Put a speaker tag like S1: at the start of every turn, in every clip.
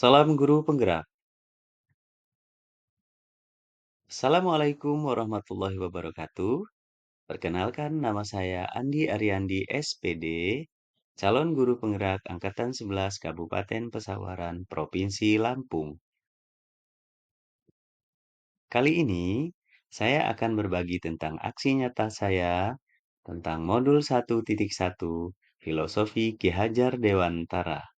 S1: Salam guru penggerak. Assalamualaikum warahmatullahi wabarakatuh. Perkenalkan nama saya Andi Ariandi SPD, calon guru penggerak Angkatan 11 Kabupaten Pesawaran, Provinsi Lampung. Kali ini, saya akan berbagi tentang aksi nyata saya tentang modul 1.1 Filosofi Ki Hajar Dewantara.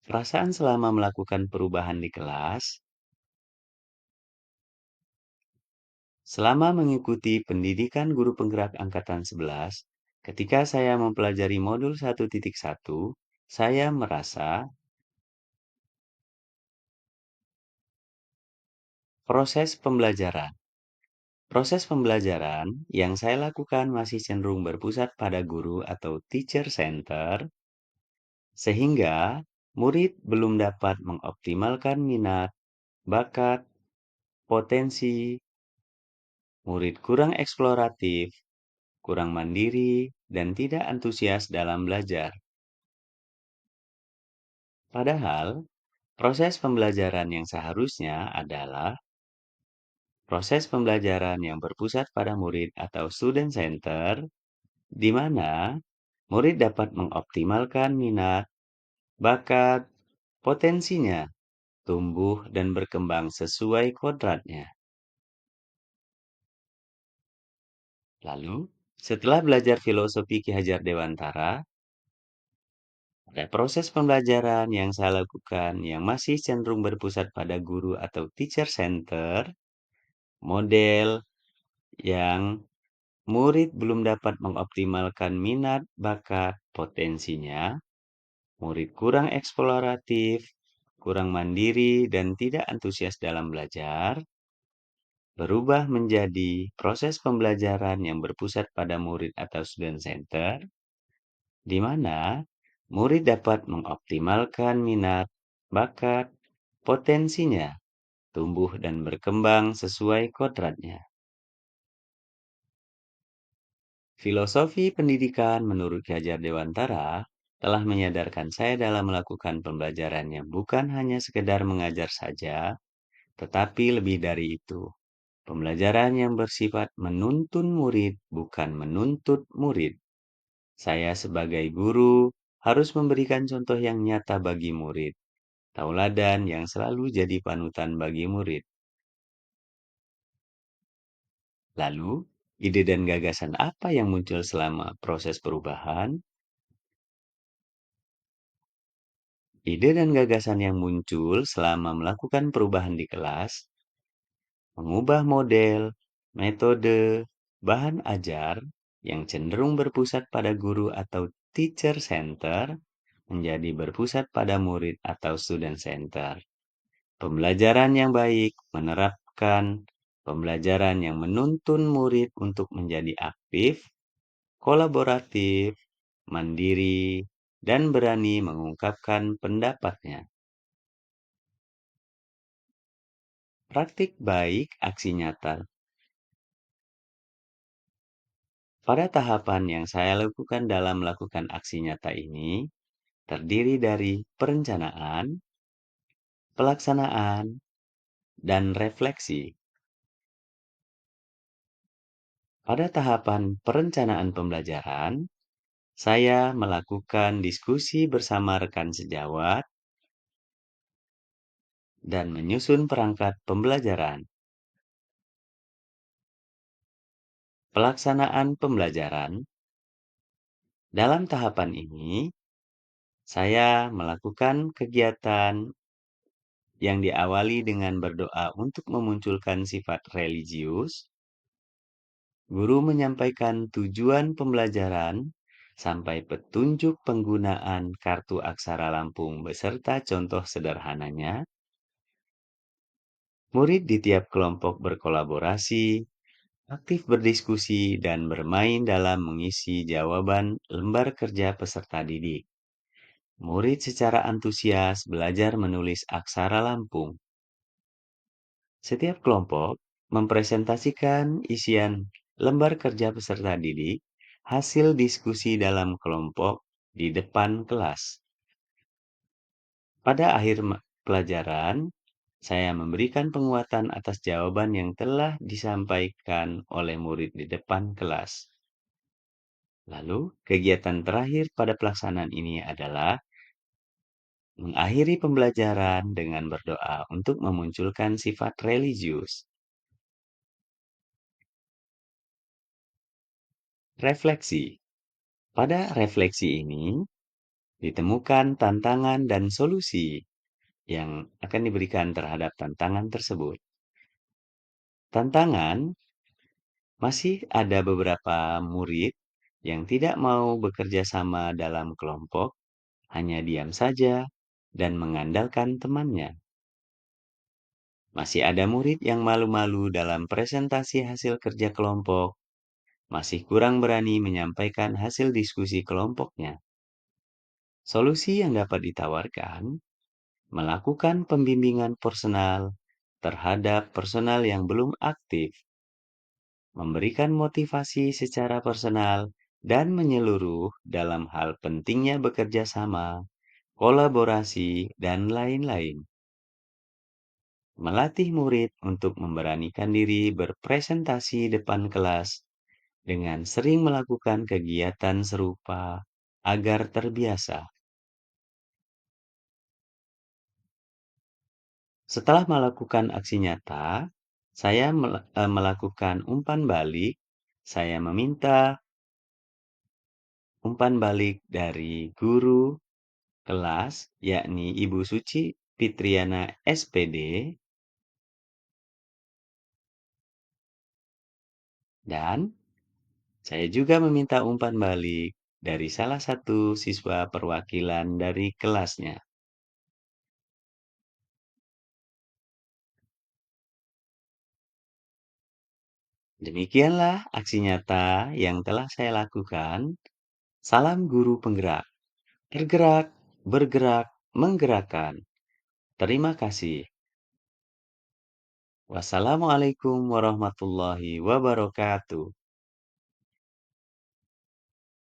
S1: Perasaan selama melakukan perubahan di kelas. Selama mengikuti pendidikan guru penggerak angkatan 11, ketika saya mempelajari modul 1.1, saya merasa proses pembelajaran. Proses pembelajaran yang saya lakukan masih cenderung berpusat pada guru atau teacher center, sehingga murid belum dapat mengoptimalkan minat, bakat, potensi, murid kurang eksploratif, kurang mandiri, dan tidak antusias dalam belajar. Padahal, proses pembelajaran yang seharusnya adalah proses pembelajaran yang berpusat pada murid atau student center, di mana murid dapat mengoptimalkan minat, bakat, potensinya, tumbuh dan berkembang sesuai kodratnya. Lalu, setelah belajar filosofi Ki Hajar Dewantara, ada proses pembelajaran yang saya lakukan yang masih cenderung berpusat pada guru atau teacher center, model yang murid belum dapat mengoptimalkan minat, bakat, potensinya, murid kurang eksploratif, kurang mandiri, dan tidak antusias dalam belajar, berubah menjadi proses pembelajaran yang berpusat pada murid atau student center, di mana murid dapat mengoptimalkan minat, bakat, potensinya, tumbuh dan berkembang sesuai kodratnya. Filosofi pendidikan menurut Ki Hajar Dewantara telah menyadarkan saya dalam melakukan pembelajaran yang bukan hanya sekedar mengajar saja, tetapi lebih dari itu. Pembelajaran yang bersifat menuntun murid bukan menuntut murid. Saya sebagai guru harus memberikan contoh yang nyata bagi murid, tauladan yang selalu jadi panutan bagi murid. Lalu, ide dan gagasan apa yang muncul selama proses perubahan? Ide dan gagasan yang muncul selama melakukan perubahan di kelas, mengubah model, metode, bahan ajar yang cenderung berpusat pada guru atau teacher center menjadi berpusat pada murid atau student center. Pembelajaran yang baik menerapkan pembelajaran yang menuntun murid untuk menjadi aktif, kolaboratif, mandiri, dan berani mengungkapkan pendapatnya. Praktik baik aksi nyata. Pada tahapan yang saya lakukan dalam melakukan aksi nyata ini, terdiri dari perencanaan, pelaksanaan, dan refleksi. Pada tahapan perencanaan pembelajaran, saya melakukan diskusi bersama rekan sejawat dan menyusun perangkat pembelajaran. Pelaksanaan pembelajaran. Dalam tahapan ini, saya melakukan kegiatan yang diawali dengan berdoa untuk memunculkan sifat religius. Guru menyampaikan tujuan pembelajaran sampai petunjuk penggunaan kartu aksara Lampung beserta contoh sederhananya. Murid di tiap kelompok berkolaborasi, aktif berdiskusi, dan bermain dalam mengisi jawaban lembar kerja peserta didik. Murid secara antusias belajar menulis aksara Lampung. Setiap kelompok mempresentasikan isian lembar kerja peserta didik, hasil diskusi dalam kelompok, di depan kelas. Pada akhir pelajaran, saya memberikan penguatan atas jawaban yang telah disampaikan oleh murid di depan kelas. Lalu, kegiatan terakhir pada pelaksanaan ini adalah mengakhiri pembelajaran dengan berdoa untuk memunculkan sifat religius. Refleksi. Pada refleksi ini, ditemukan tantangan dan solusi yang akan diberikan terhadap tantangan tersebut. Tantangan, masih ada beberapa murid yang tidak mau bekerja sama dalam kelompok, hanya diam saja dan mengandalkan temannya. Masih ada murid yang malu-malu dalam presentasi hasil kerja kelompok, masih kurang berani menyampaikan hasil diskusi kelompoknya. Solusi yang dapat ditawarkan, melakukan pembimbingan personal terhadap personal yang belum aktif, memberikan motivasi secara personal dan menyeluruh dalam hal pentingnya bekerja sama, kolaborasi, dan lain-lain. Melatih murid untuk memberanikan diri berpresentasi depan kelas dengan sering melakukan kegiatan serupa agar terbiasa. Setelah melakukan aksi nyata, saya melakukan umpan balik. Saya meminta umpan balik dari guru kelas, yakni Ibu Suci Fitriana SPD, dan saya juga meminta umpan balik dari salah satu siswa perwakilan dari kelasnya. Demikianlah aksi nyata yang telah saya lakukan. Salam guru penggerak. Tergerak, bergerak, menggerakkan. Terima kasih. Wassalamualaikum warahmatullahi wabarakatuh.